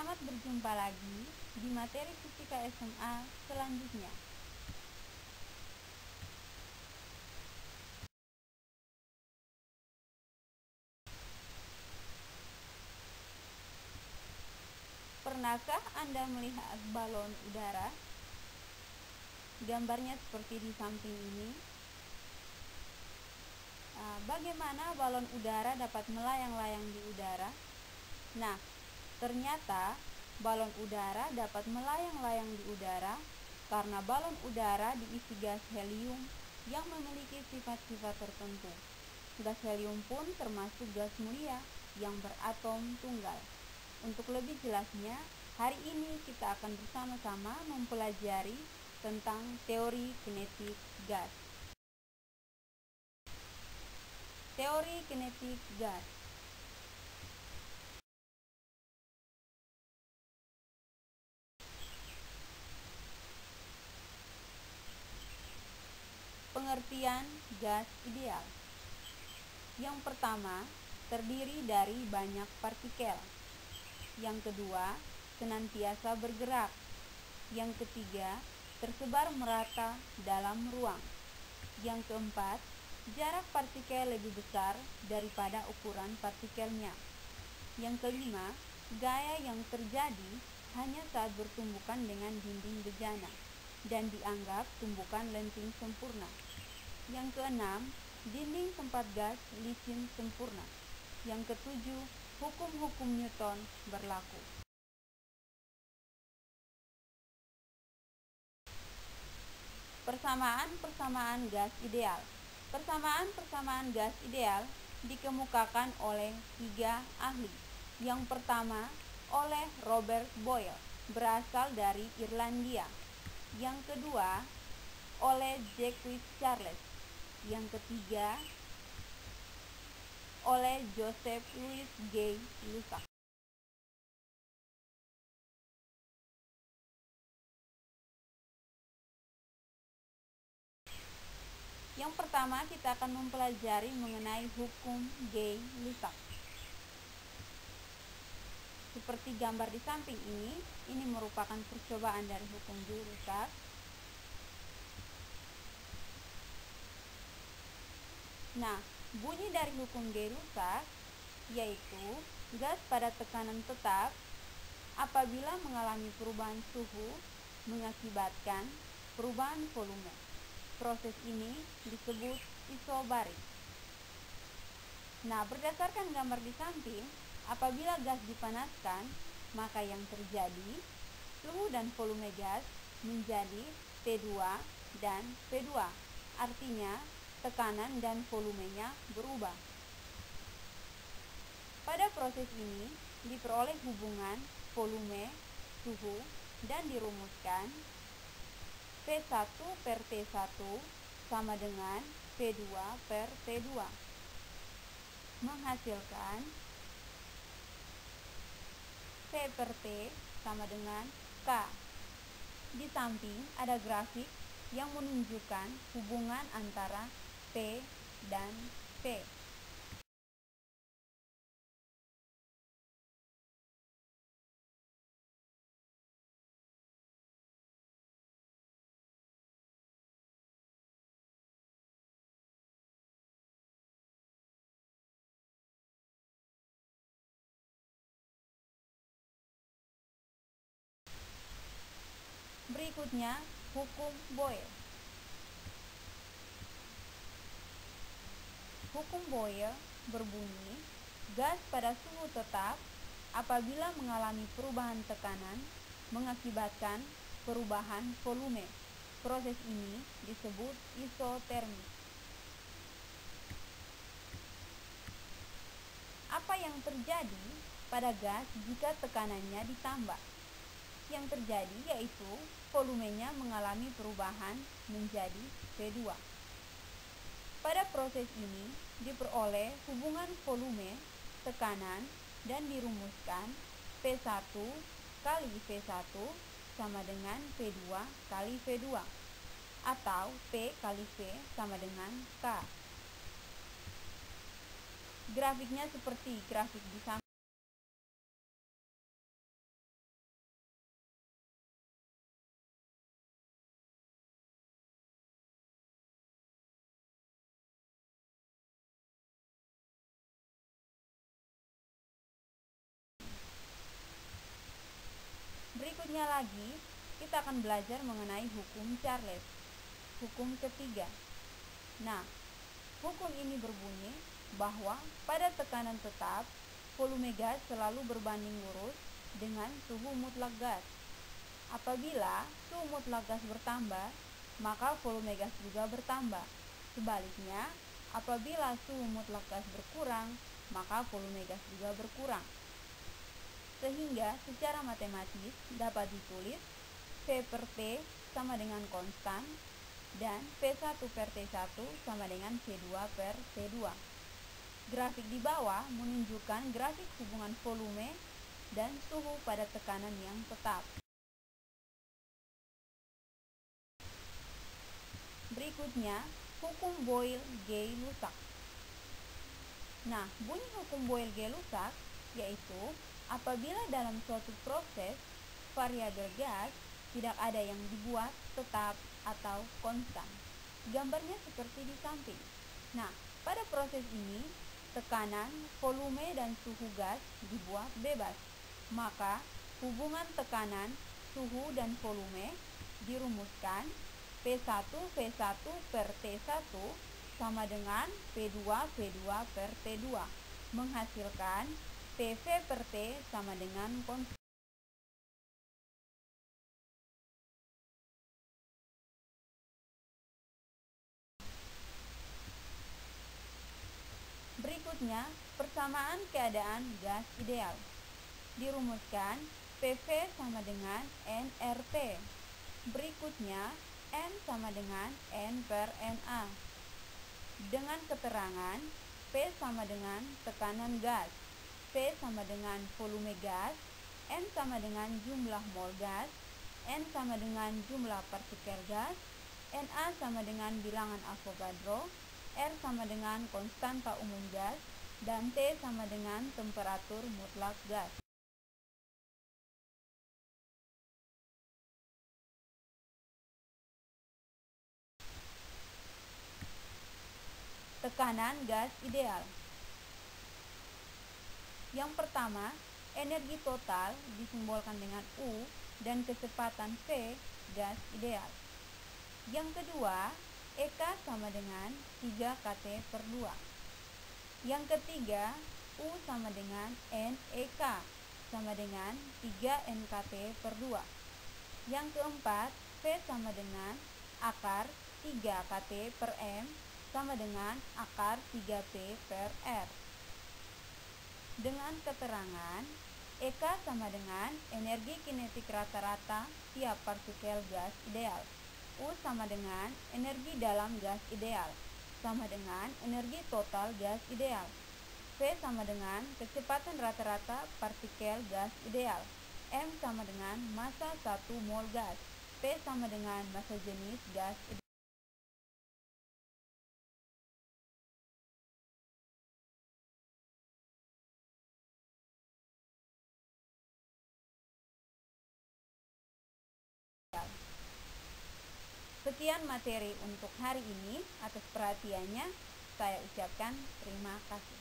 Selamat berjumpa lagi di materi fisika SMA selanjutnya. Pernahkah Anda melihat balon udara? Gambarnya seperti di samping ini. Bagaimana balon udara dapat melayang-layang di udara? Nah, ternyata balon udara dapat melayang-layang di udara karena balon udara diisi gas helium yang memiliki sifat-sifat tertentu. Gas helium pun termasuk gas mulia yang beratom tunggal. Untuk lebih jelasnya, hari ini kita akan bersama-sama mempelajari tentang teori kinetik gas. Teori kinetik gas. Pengertian gas ideal. Yang pertama, terdiri dari banyak partikel. Yang kedua, senantiasa bergerak. Yang ketiga, tersebar merata dalam ruang. Yang keempat, jarak partikel lebih besar daripada ukuran partikelnya. Yang kelima, gaya yang terjadi hanya saat bertumbukan dengan dinding bejana dan dianggap tumbukan lenting sempurna. Yang keenam, dinding tempat gas licin sempurna. Yang ketujuh, hukum-hukum Newton berlaku. Persamaan-persamaan gas ideal. Persamaan-persamaan gas ideal dikemukakan oleh 3 ahli. Yang pertama, oleh Robert Boyle, berasal dari Irlandia. Yang kedua, oleh Jacques Charles. Yang ketiga, oleh Joseph Louis Gay-Lussac. Yang pertama, kita akan mempelajari mengenai hukum Gay-Lussac. Seperti gambar di samping ini merupakan percobaan dari hukum Gay-Lussac. Nah, bunyi dari hukum Gay-Lussac yaitu gas pada tekanan tetap apabila mengalami perubahan suhu mengakibatkan perubahan volume. Proses ini disebut isobarik. Nah, berdasarkan gambar di samping, apabila gas dipanaskan, maka yang terjadi suhu dan volume gas menjadi P2 dan P2. Artinya, tekanan dan volumenya berubah. Pada proses ini diperoleh hubungan volume, suhu, dan dirumuskan P1 per T1 sama dengan P2 per T2, menghasilkan P per T sama dengan K. Di samping ada grafik yang menunjukkan hubungan antara P dan P. Berikutnya, hukum Boyle. Hukum Boyle berbunyi, gas pada suhu tetap apabila mengalami perubahan tekanan mengakibatkan perubahan volume. Proses ini disebut isotermi. Apa yang terjadi pada gas jika tekanannya ditambah? Yang terjadi yaitu volumenya mengalami perubahan menjadi P2. Pada proses ini diperoleh hubungan volume, tekanan, dan dirumuskan P1 kali V1 sama dengan P2 kali V2 atau P kali V sama dengan K. Grafiknya seperti grafik di samping. Selanjutnya lagi, kita akan belajar mengenai hukum Charles, hukum ketiga. Nah, hukum ini berbunyi bahwa pada tekanan tetap, volume gas selalu berbanding lurus dengan suhu mutlak gas. Apabila suhu mutlak gas bertambah, maka volume gas juga bertambah. Sebaliknya, apabila suhu mutlak gas berkurang, maka volume gas juga berkurang. Sehingga secara matematis dapat ditulis V per T sama dengan konstan dan P1 per T1 sama dengan C2 per T2. Grafik di bawah menunjukkan grafik hubungan volume dan suhu pada tekanan yang tetap. Berikutnya, hukum Boyle-Gay-Lussac. Nah, bunyi hukum Boyle-Gay-Lussac yaitu apabila dalam suatu proses variabel gas tidak ada yang dibuat tetap atau konstan. Gambarnya seperti di samping. Nah, pada proses ini tekanan, volume, dan suhu gas dibuat bebas. Maka hubungan tekanan, suhu, dan volume dirumuskan P1 V1 per T1 sama dengan P2 V2 per T2, menghasilkan PV per T sama dengan konstan. Berikutnya, persamaan keadaan gas ideal. Dirumuskan PV sama dengan nRT. Berikutnya, N sama dengan N per Na. Dengan keterangan P sama dengan tekanan gas, P sama dengan volume gas, N sama dengan jumlah mol gas, N sama dengan jumlah partikel gas, Na sama dengan bilangan Avogadro, R sama dengan konstanta umum gas, dan T sama dengan temperatur mutlak gas. Tekanan gas ideal. Yang pertama, energi total disimbolkan dengan U dan kecepatan V gas ideal. Yang kedua, EK sama dengan 3 kT per 2. Yang ketiga, U sama dengan NEK sama dengan 3 NKT per 2. Yang keempat, V sama dengan akar 3 kT per M sama dengan akar 3T per R. Dengan keterangan EK sama dengan energi kinetik rata-rata tiap partikel gas ideal. U sama dengan energi dalam gas ideal sama dengan energi total gas ideal. V sama dengan kecepatan rata-rata partikel gas ideal. M sama dengan massa 1 mol gas. P sama dengan massa jenis gas ideal. Sekian materi untuk hari ini. Atas perhatiannya, saya ucapkan terima kasih.